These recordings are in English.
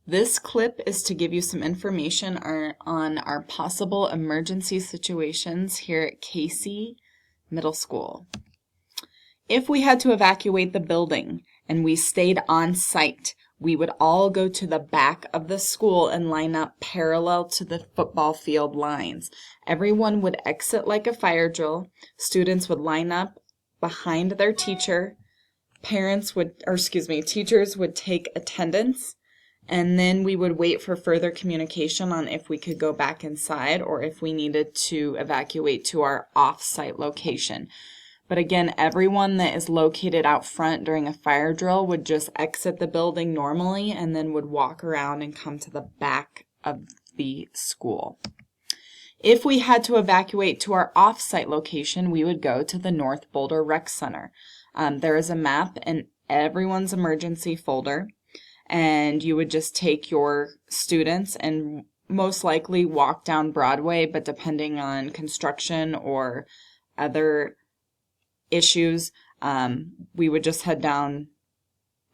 This clip is to give you some information on our possible emergency situations here at Casey Middle School. If we had to evacuate the building and we stayed on site, we would all go to the back of the school and line up parallel to the football field lines. Everyone would exit like a fire drill. Students would line up behind their teacher. Teachers would take attendance, and then we would wait for further communication on if we could go back inside or if we needed to evacuate to our off-site location. But again, everyone that is located out front during a fire drill would just exit the building normally and then would walk around and come to the back of the school. If we had to evacuate to our off-site location, we would go to the North Boulder Rec Center. There is a map in everyone's emergency folder, and you would just take your students and most likely walk down Broadway, but depending on construction or other issues, we would just head down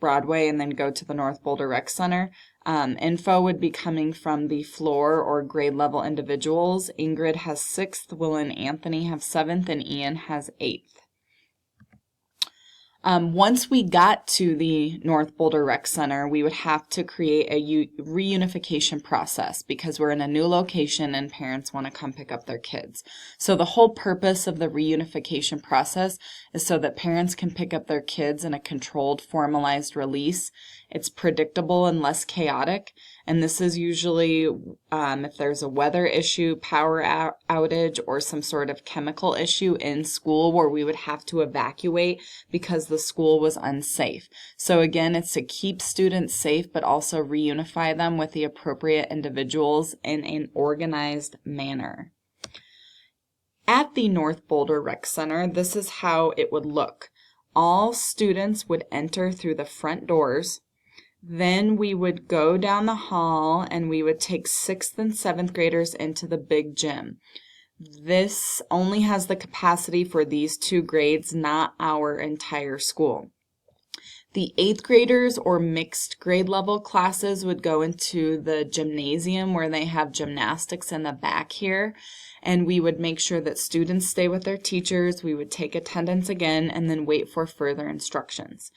Broadway and then go to the North Boulder Rec Center. Info would be coming from the floor or grade level individuals. Ingrid has 6th, Will and Anthony have 7th, and Ian has 8th. Once we got to the North Boulder Rec Center, we would have to create a reunification process because we're in a new location and parents want to come pick up their kids. So the whole purpose of the reunification process is so that parents can pick up their kids in a controlled, formalized release. It's predictable and less chaotic, and this is usually if there's a weather issue, power outage, or some sort of chemical issue in school where we would have to evacuate because the school was unsafe. So again, it's to keep students safe but also reunify them with the appropriate individuals in an organized manner. At the North Boulder Rec Center, this is how it would look. All students would enter through the front doors. Then we would go down the hall and we would take 6th and 7th graders into the big gym. This only has the capacity for these 2 grades, not our entire school. The 8th graders or mixed grade level classes would go into the gymnasium where they have gymnastics in the back here, and we would make sure that students stay with their teachers. We would take attendance again and then wait for further instructions.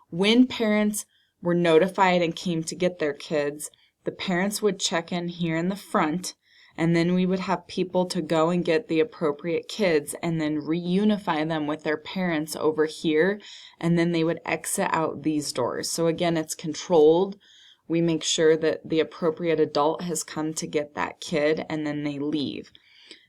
When parents were notified and came to get their kids, the parents would check in here in the front, and then we would have people to go and get the appropriate kids and then reunify them with their parents over here, and then they would exit out these doors. So again, it's controlled. We make sure that the appropriate adult has come to get that kid, and then they leave.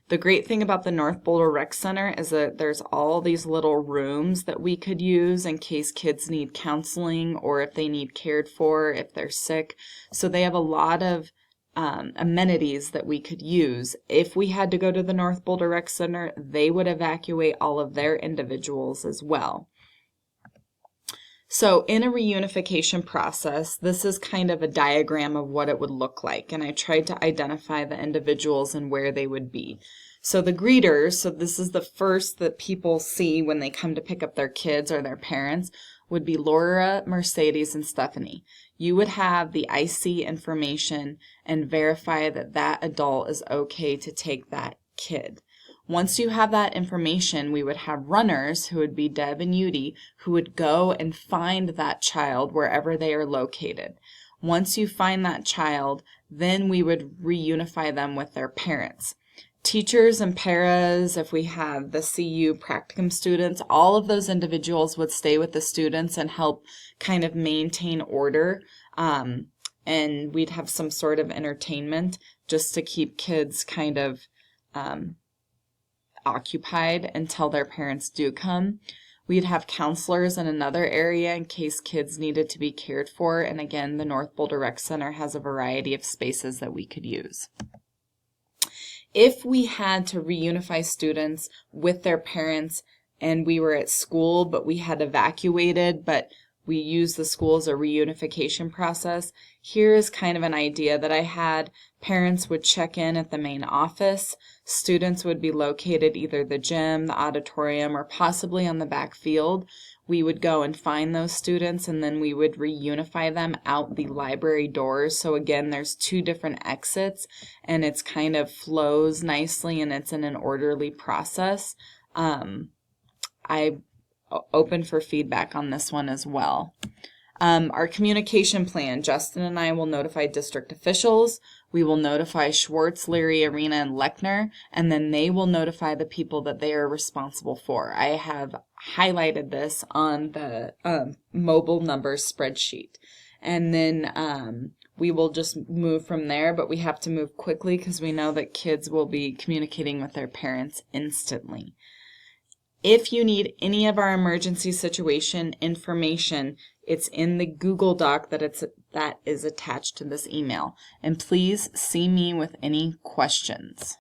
The great thing about the North Boulder Rec Center is that there's all these little rooms that we could use in case kids need counseling or if they need cared for, if they're sick. So they have a lot of amenities that we could use. If we had to go to the North Boulder Rec Center, they would evacuate all of their individuals as well. So in a reunification process, this is kind of a diagram of what it would look like, and I tried to identify the individuals and where they would be. So the greeters, so this is the first that people see when they come to pick up their kids or their parents, would be Laura, Mercedes, and Stephanie. You would have the IC information and verify that that adult is okay to take that kid. Once you have that information, we would have runners, who would be Deb and Yudi, who would go and find that child wherever they are located. Once you find that child, then we would reunify them with their parents. Teachers and paras, if we have the CU practicum students, all of those individuals would stay with the students and help kind of maintain order. And we'd have some sort of entertainment just to keep kids kind of occupied until their parents do come. We'd have counselors in another area in case kids needed to be cared for. And again, the North Boulder Rec Center has a variety of spaces that we could use. If we had to reunify students with their parents and we were at school but we had evacuated but we used the school as a reunification process, here is kind of an idea that I had. Parents would check in at the main office. Students would be located either the gym, the auditorium, or possibly on the back field. we would go and find those students, and then we would reunify them out the library doors. So again, there's 2 different exits, and it's kind of flows nicely, and it's in an orderly process. I'm open for feedback on this one as well. Our communication plan, Justin and I will notify district officials. We will notify Schwartz, Leary, Arena, and Lechner, and then they will notify the people that they are responsible for. I have highlighted this on the mobile numbers spreadsheet. And then we will just move from there, but we have to move quickly because we know that kids will be communicating with their parents instantly. If you need any of our emergency situation information, it's in the Google Doc that is attached to this email. And please see me with any questions.